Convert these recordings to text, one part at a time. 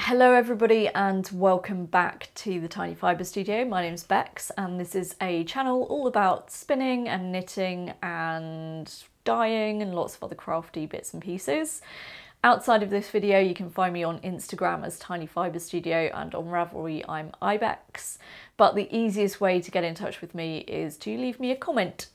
Hello everybody and welcome back to the Tiny Fibre Studio. My name's Bex and this is a channel all about spinning and knitting and dyeing and lots of other crafty bits and pieces. Outside of this video you can find me on Instagram as Tiny Fibre Studio and on Ravelry I'm Ibex, but the easiest way to get in touch with me is to leave me a comment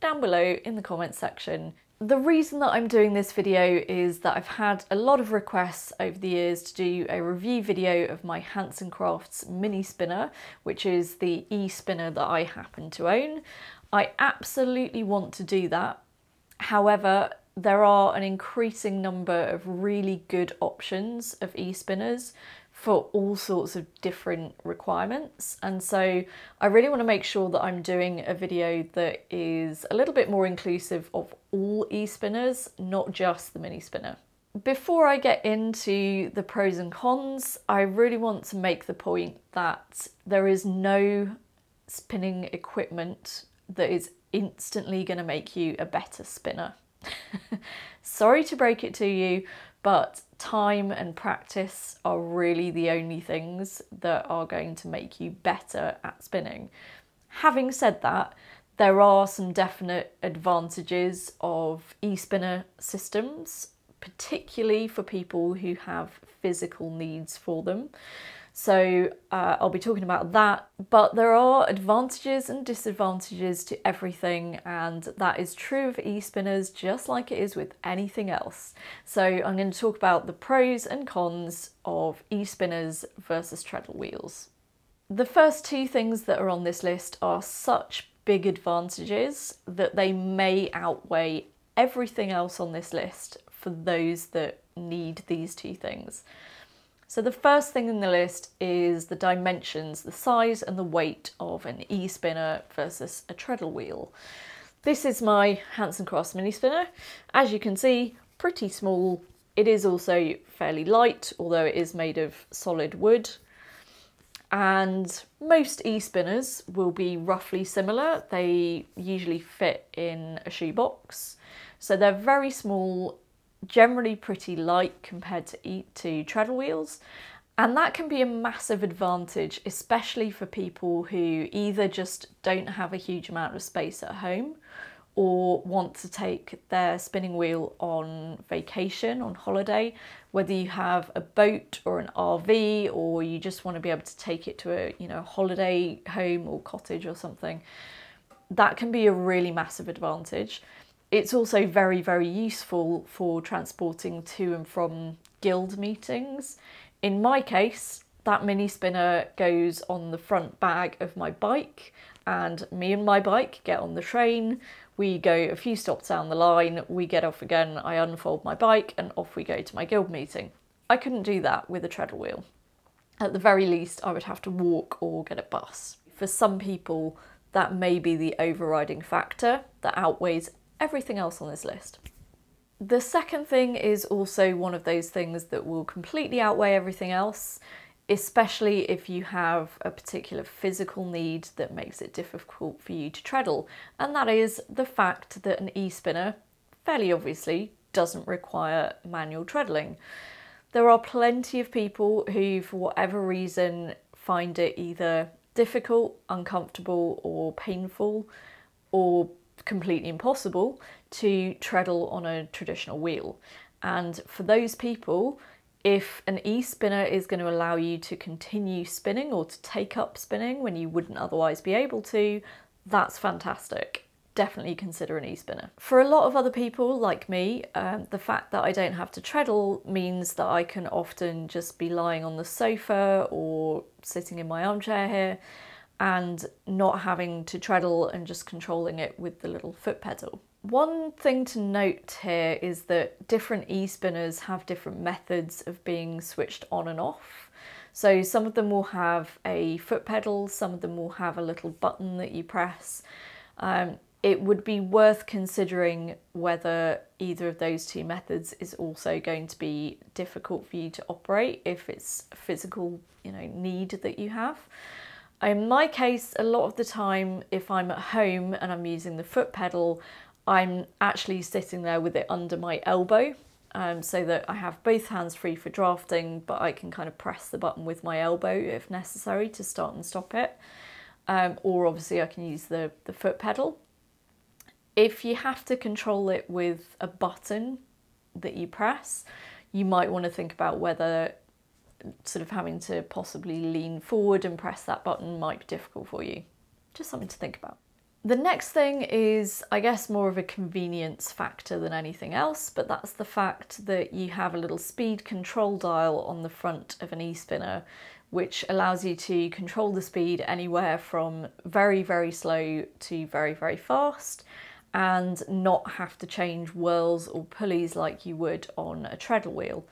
down below in the comments section. The reason that I'm doing this video is that I've had a lot of requests over the years to do a review video of my Hanson Crafts mini spinner, which is the eSpinner that I happen to own. I absolutely want to do that. However, there are an increasing number of really good options of eSpinners for all sorts of different requirements, and so I really want to make sure that I'm doing a video that is a little bit more inclusive of all eSpinners, not just the mini spinner. Before I get into the pros and cons, I really want to make the point that there is no spinning equipment that is instantly going to make you a better spinner. Sorry to break it to you, but time and practice are really the only things that are going to make you better at spinning. Having said that, there are some definite advantages of eSpinner systems, particularly for people who have physical needs for them. So I'll be talking about that, but there are advantages and disadvantages to everything, and that is true of eSpinners just like it is with anything else. So I'm going to talk about the pros and cons of eSpinners versus treadle wheels. The first two things that are on this list are such big advantages that they may outweigh everything else on this list for those that need these two things. So the first thing in the list is the dimensions, the size and the weight of an eSpinner versus a treadle wheel. This is my Hanson Crafts mini spinner. As you can see, pretty small. It is also fairly light, although it is made of solid wood. And most eSpinners will be roughly similar. They usually fit in a shoebox. So they're very small, generally pretty light compared to treadle wheels, and that can be a massive advantage, especially for people who either just don't have a huge amount of space at home or want to take their spinning wheel on vacation, on holiday, whether you have a boat or an RV or you just want to be able to take it to a holiday home or cottage or something. That can be a really massive advantage. It's also very, very useful for transporting to and from guild meetings. In my case, that mini spinner goes on the front bag of my bike, and me and my bike get on the train, we go a few stops down the line, we get off again, I unfold my bike and off we go to my guild meeting. I couldn't do that with a treadle wheel. At the very least, I would have to walk or get a bus. For some people, that may be the overriding factor that outweighs everything else on this list. The second thing is also one of those things that will completely outweigh everything else, especially if you have a particular physical need that makes it difficult for you to treadle, and that is the fact that an eSpinner, fairly obviously, doesn't require manual treadling. There are plenty of people who, for whatever reason, find it either difficult, uncomfortable, or painful, or completely impossible to treadle on a traditional wheel. And for those people, if an eSpinner is going to allow you to continue spinning or to take up spinning when you wouldn't otherwise be able to, that's fantastic. Definitely consider an eSpinner. For a lot of other people like me, the fact that I don't have to treadle means that I can often just be lying on the sofa or sitting in my armchair here and not having to treadle and just controlling it with the little foot pedal. One thing to note here is that different eSpinners have different methods of being switched on and off. So some of them will have a foot pedal, some of them will have a little button that you press. It would be worth considering whether either of those two methods is also going to be difficult for you to operate if it's a physical, need that you have. In my case, a lot of the time, if I'm at home and I'm using the foot pedal, I'm actually sitting there with it under my elbow so that I have both hands free for drafting, but I can kind of press the button with my elbow if necessary to start and stop it. Or obviously I can use the foot pedal. If you have to control it with a button that you press, you might want to think about whether sort of having to possibly lean forward and press that button might be difficult for you. Just something to think about. The next thing is, I guess, more of a convenience factor than anything else, but that's the fact that you have a little speed control dial on the front of an eSpinner, which allows you to control the speed anywhere from very, very slow to very, very fast, and not have to change whirls or pulleys like you would on a treadle wheel.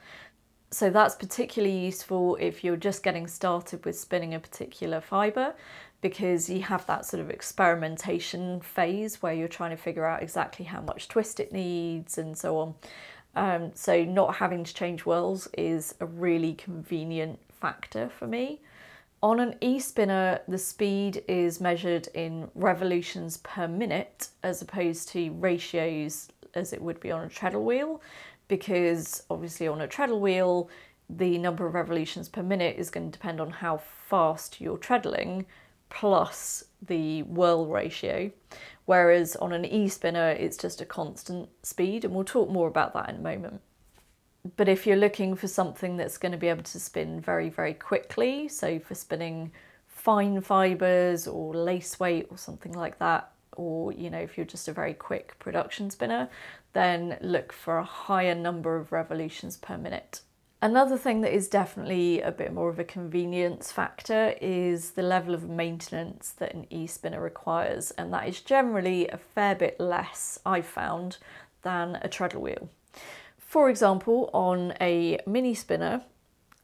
So that's particularly useful if you're just getting started with spinning a particular fibre, because you have that sort of experimentation phase where you're trying to figure out exactly how much twist it needs and so on. So not having to change whirls is a really convenient factor for me. On an eSpinner, the speed is measured in revolutions per minute as opposed to ratios as it would be on a treadle wheel, because obviously on a treadle wheel, the number of revolutions per minute is going to depend on how fast you're treadling, plus the whirl ratio, whereas on an eSpinner it's just a constant speed, and we'll talk more about that in a moment. But if you're looking for something that's going to be able to spin very, very quickly, so for spinning fine fibres or lace weight or something like that, or you know, if you're just a very quick production spinner, then look for a higher number of revolutions per minute. Another thing that is definitely a bit more of a convenience factor is the level of maintenance that an eSpinner requires, and that is generally a fair bit less, I've found, than a treadle wheel. For example, on a mini spinner,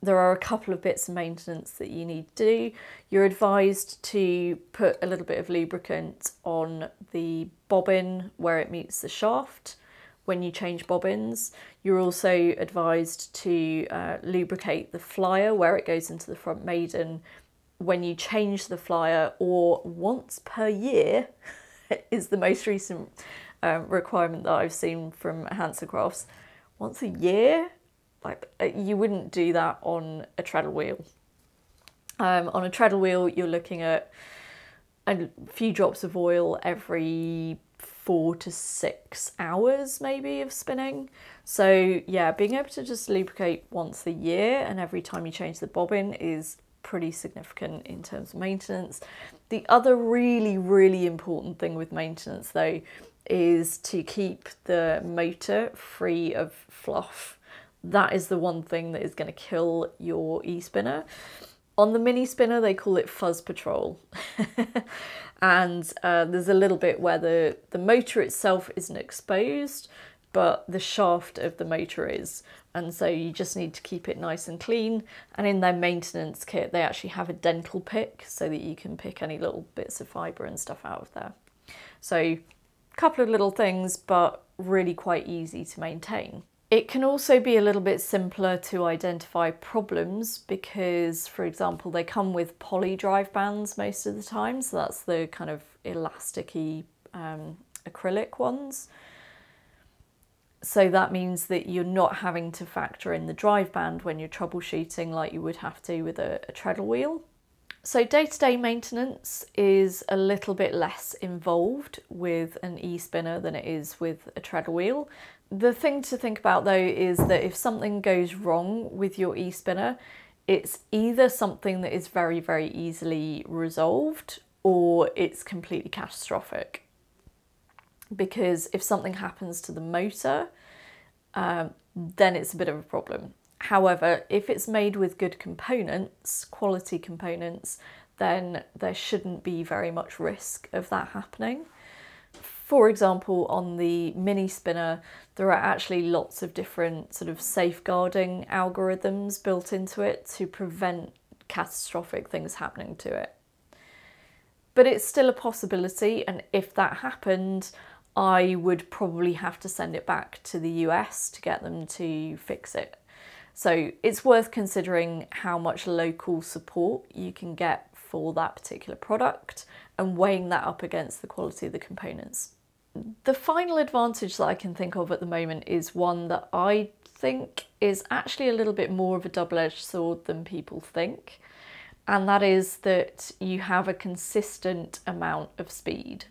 there are a couple of bits of maintenance that you need to do. You're advised to put a little bit of lubricant on the bobbin where it meets the shaft when you change bobbins. You're also advised to lubricate the flyer where it goes into the front maiden when you change the flyer, or once per year is the most recent requirement that I've seen from Hansa Crafts. Once a year? Like, you wouldn't do that on a treadle wheel. On a treadle wheel, you're looking at a few drops of oil every 4 to 6 hours maybe of spinning. So yeah, being able to just lubricate once a year and every time you change the bobbin is pretty significant in terms of maintenance. The other really, really important thing with maintenance though is to keep the motor free of fluff. That is the one thing that is going to kill your eSpinner. On the mini spinner, they call it fuzz patrol. And there's a little bit where the motor itself isn't exposed, but the shaft of the motor is. And so you just need to keep it nice and clean. And in their maintenance kit, they actually have a dental pick so that you can pick any little bits of fibre and stuff out of there. So a couple of little things, but really quite easy to maintain. It can also be a little bit simpler to identify problems because, for example, they come with poly drive bands most of the time. So that's the kind of elasticy acrylic ones. So that means that you're not having to factor in the drive band when you're troubleshooting like you would have to with a treadle wheel. So day-to-day maintenance is a little bit less involved with an eSpinner than it is with a treadle wheel. The thing to think about though is that if something goes wrong with your eSpinner, it's either something that is very, very easily resolved or it's completely catastrophic. Because if something happens to the motor, then it's a bit of a problem. However, if it's made with good components, quality components, then there shouldn't be very much risk of that happening. For example, on the mini spinner, there are actually lots of different sort of safeguarding algorithms built into it to prevent catastrophic things happening to it. But it's still a possibility, and if that happened, I would probably have to send it back to the US to get them to fix it. So it's worth considering how much local support you can get for that particular product and weighing that up against the quality of the components. The final advantage that I can think of at the moment is one that I think is actually a little bit more of a double-edged sword than people think. And that is that you have a consistent amount of speed.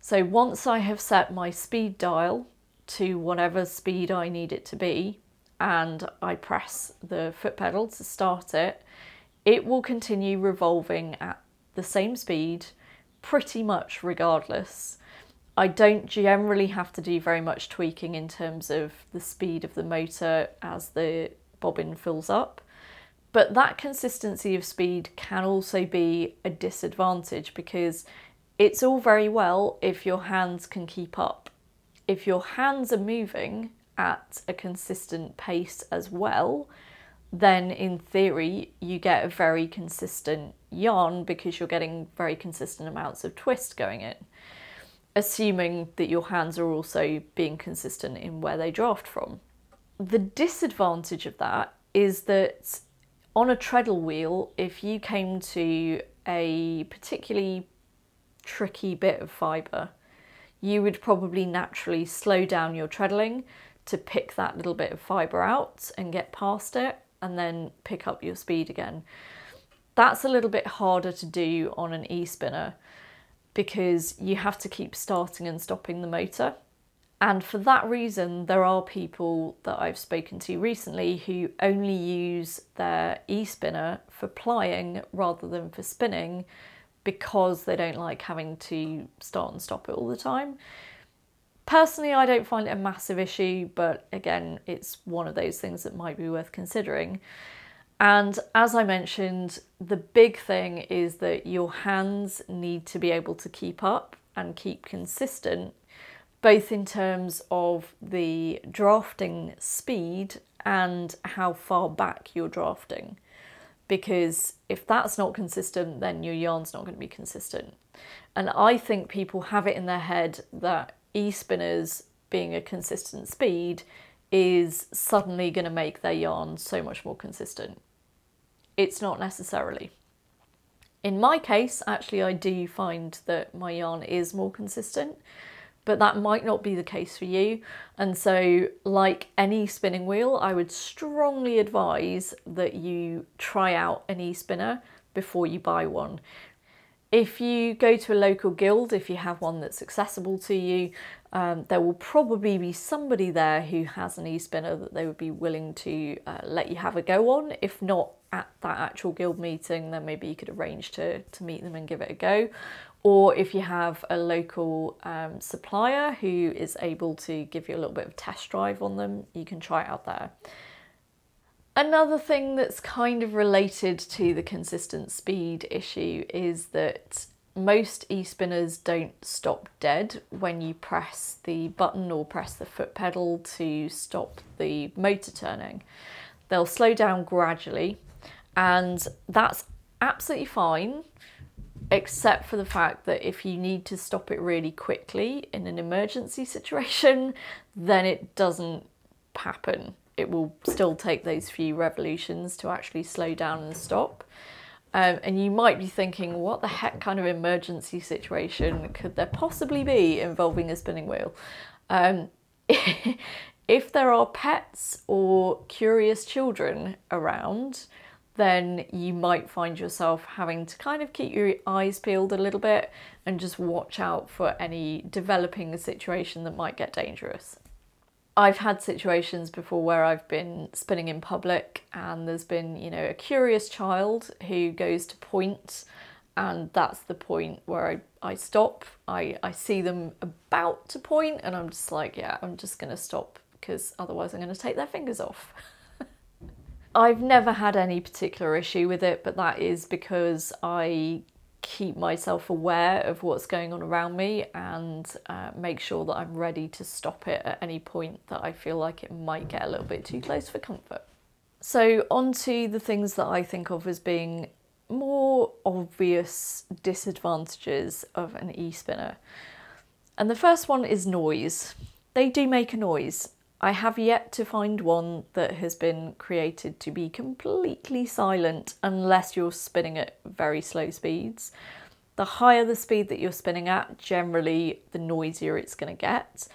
So once I have set my speed dial to whatever speed I need it to be, and I press the foot pedal to start it, it will continue revolving at the same speed pretty much regardless. I don't generally have to do very much tweaking in terms of the speed of the motor as the bobbin fills up. But that consistency of speed can also be a disadvantage because it's all very well if your hands can keep up. If your hands are moving at a consistent pace as well, then in theory you get a very consistent yarn because you're getting very consistent amounts of twist going in, assuming that your hands are also being consistent in where they draft from. The disadvantage of that is that on a treadle wheel, if you came to a particularly tricky bit of fibre, you would probably naturally slow down your treadling to pick that little bit of fibre out and get past it and then pick up your speed again. That's a little bit harder to do on an eSpinner because you have to keep starting and stopping the motor. And for that reason, there are people that I've spoken to recently who only use their eSpinner for plying rather than for spinning because they don't like having to start and stop it all the time. Personally, I don't find it a massive issue, but again, it's one of those things that might be worth considering. And as I mentioned, the big thing is that your hands need to be able to keep up and keep consistent, both in terms of the drafting speed and how far back you're drafting. Because if that's not consistent, then your yarn's not going to be consistent. And I think people have it in their head that eSpinners being a consistent speed is suddenly going to make their yarn so much more consistent. It's not necessarily. In my case, actually, I do find that my yarn is more consistent, but that might not be the case for you. And so, like any spinning wheel, I would strongly advise that you try out an eSpinner before you buy one. If you go to a local guild, if you have one that's accessible to you, there will probably be somebody there who has an eSpinner that they would be willing to let you have a go on. If not at that actual guild meeting, then maybe you could arrange to meet them and give it a go. Or if you have a local supplier who is able to give you a little bit of test drive on them, you can try it out there. Another thing that's kind of related to the consistent speed issue is that most eSpinners don't stop dead when you press the button or press the foot pedal to stop the motor turning. They'll slow down gradually, and that's absolutely fine, except for the fact that if you need to stop it really quickly in an emergency situation, then it doesn't happen. It will still take those few revolutions to actually slow down and stop. And you might be thinking, what the heck kind of emergency situation could there possibly be involving a spinning wheel? If there are pets or curious children around, then you might find yourself having to kind of keep your eyes peeled a little bit and just watch out for any developing situation that might get dangerous. I've had situations before where I've been spinning in public and there's been, you know, a curious child who goes to point, and that's the point where I stop. I see them about to point and I'm just like, yeah, I'm just going to stop because otherwise I'm going to take their fingers off. I've never had any particular issue with it, but that is because I keep myself aware of what's going on around me and make sure that I'm ready to stop it at any point that I feel like it might get a little bit too close for comfort. So on to the things that I think of as being more obvious disadvantages of an eSpinner. And the first one is noise. They do make a noise. I have yet to find one that has been created to be completely silent unless you're spinning at very slow speeds. The higher the speed that you're spinning at, generally the noisier it's going to get.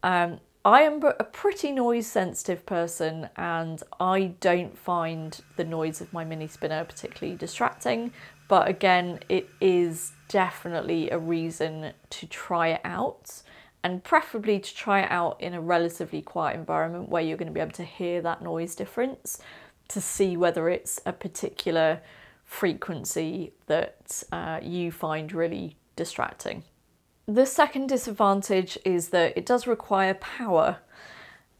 I am a pretty noise sensitive person, and I don't find the noise of my mini spinner particularly distracting, but again, it is definitely a reason to try it out, and preferably to try it out in a relatively quiet environment where you're going to be able to hear that noise difference to see whether it's a particular frequency that you find really distracting. The second disadvantage is that it does require power.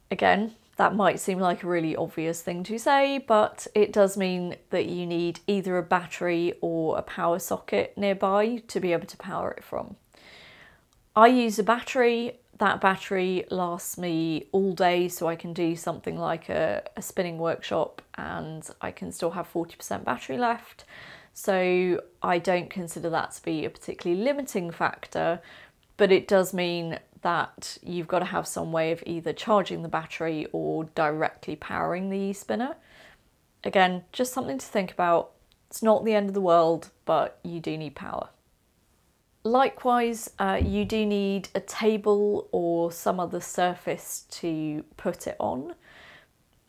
Again, that might seem like a really obvious thing to say, but it does mean that you need either a battery or a power socket nearby to be able to power it from. I use a battery. That battery lasts me all day, so I can do something like a spinning workshop and I can still have 40% battery left. So I don't consider that to be a particularly limiting factor, but it does mean that you've got to have some way of either charging the battery or directly powering the eSpinner. Again, just something to think about. It's not the end of the world, but you do need power. Likewise, you do need a table or some other surface to put it on.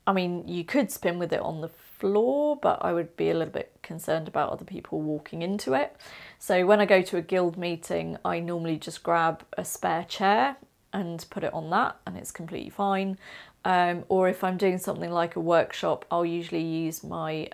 I mean, you could spin with it on the floor, but I would be a little bit concerned about other people walking into it. So when I go to a guild meeting, I normally just grab a spare chair and put it on that, and it's completely fine. Or if I'm doing something like a workshop, I'll usually use my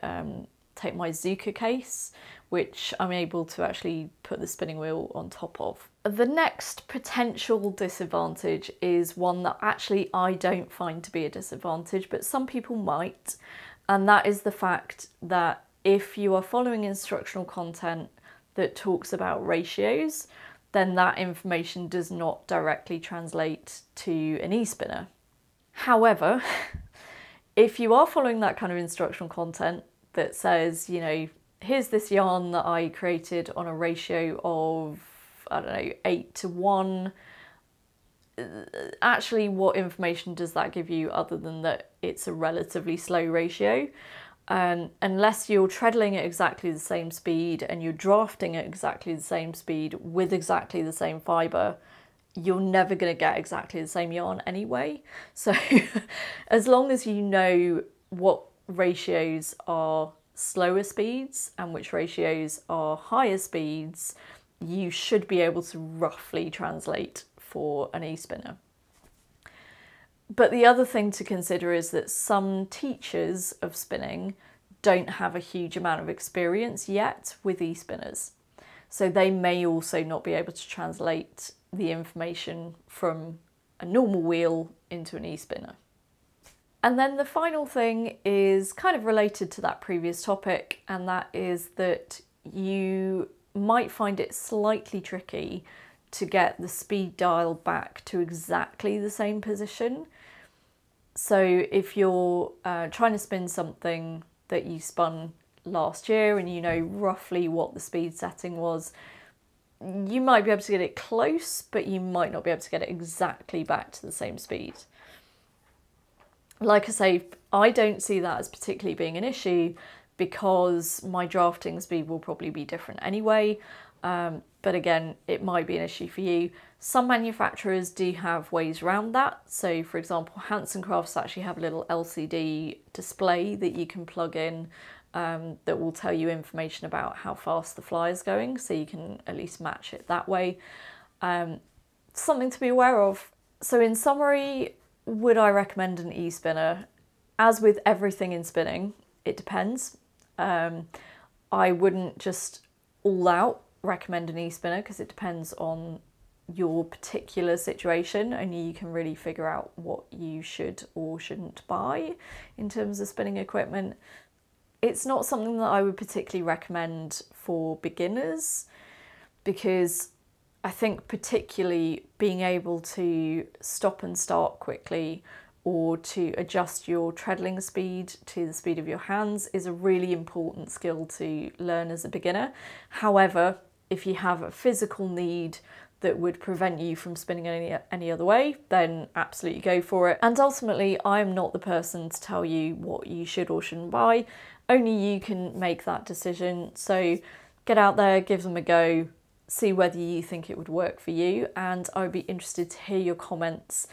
take my Zuka case, which I'm able to actually put the spinning wheel on top of. The next potential disadvantage is one that actually I don't find to be a disadvantage, but some people might, and that is the fact that if you are following instructional content that talks about ratios, then that information does not directly translate to an eSpinner. However, if you are following that kind of instructional content that says, you know, here's this yarn that I created on a ratio of, I don't know, 8:1. Actually, what information does that give you other than that it's a relatively slow ratio? Unless you're treadling at exactly the same speed and you're drafting at exactly the same speed with exactly the same fibre, you're never going to get exactly the same yarn anyway. So as long as you know what ratios are slower speeds and which ratios are higher speeds, you should be able to roughly translate for an eSpinner. But the other thing to consider is that some teachers of spinning don't have a huge amount of experience yet with eSpinners. So they may also not be able to translate the information from a normal wheel into an eSpinner. And then the final thing is kind of related to that previous topic, and that is that you might find it slightly tricky to get the speed dial back to exactly the same position. So if you're trying to spin something that you spun last year and you know roughly what the speed setting was, you might be able to get it close, but you might not be able to get it exactly back to the same speed. Like I say, I don't see that as particularly being an issue because my drafting speed will probably be different anyway. But again, it might be an issue for you. Some manufacturers do have ways around that. So for example, Hanson Crafts actually have a little LCD display that you can plug in that will tell you information about how fast the fly is going, so you can at least match it that way. Something to be aware of. So in summary, would I recommend an eSpinner? As with everything in spinning, it depends. I wouldn't just all out recommend an eSpinner because it depends on your particular situation. Only you can really figure out what you should or shouldn't buy in terms of spinning equipment. It's not something that I would particularly recommend for beginners because I think particularly being able to stop and start quickly or to adjust your treadling speed to the speed of your hands is a really important skill to learn as a beginner. However, if you have a physical need that would prevent you from spinning any other way, then absolutely go for it. And ultimately, I'm not the person to tell you what you should or shouldn't buy. Only you can make that decision. So get out there, give them a go, see whether you think it would work for you, and I would be interested to hear your comments.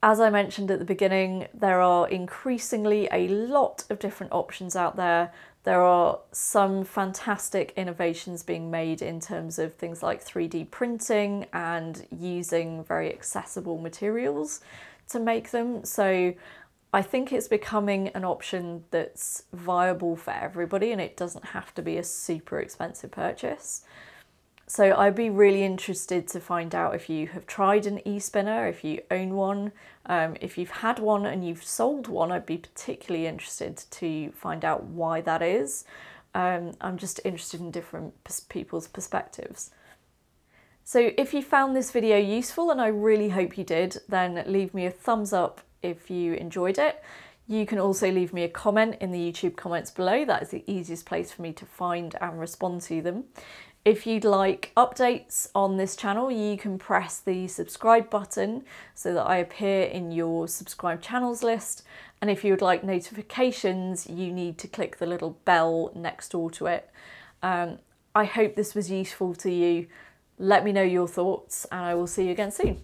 As I mentioned at the beginning, there are increasingly a lot of different options out there. There are some fantastic innovations being made in terms of things like 3D printing and using very accessible materials to make them. So I think it's becoming an option that's viable for everybody, and it doesn't have to be a super expensive purchase. So I'd be really interested to find out if you have tried an eSpinner, if you own one, if you've had one and you've sold one. I'd be particularly interested to find out why that is. I'm just interested in different people's perspectives. So if you found this video useful, and I really hope you did, then leave me a thumbs up if you enjoyed it. You can also leave me a comment in the YouTube comments below. That is the easiest place for me to find and respond to them. If you'd like updates on this channel, you can press the subscribe button so that I appear in your subscribed channels list. And if you would like notifications, you need to click the little bell next door to it. I hope this was useful to you. Let me know your thoughts, and I will see you again soon.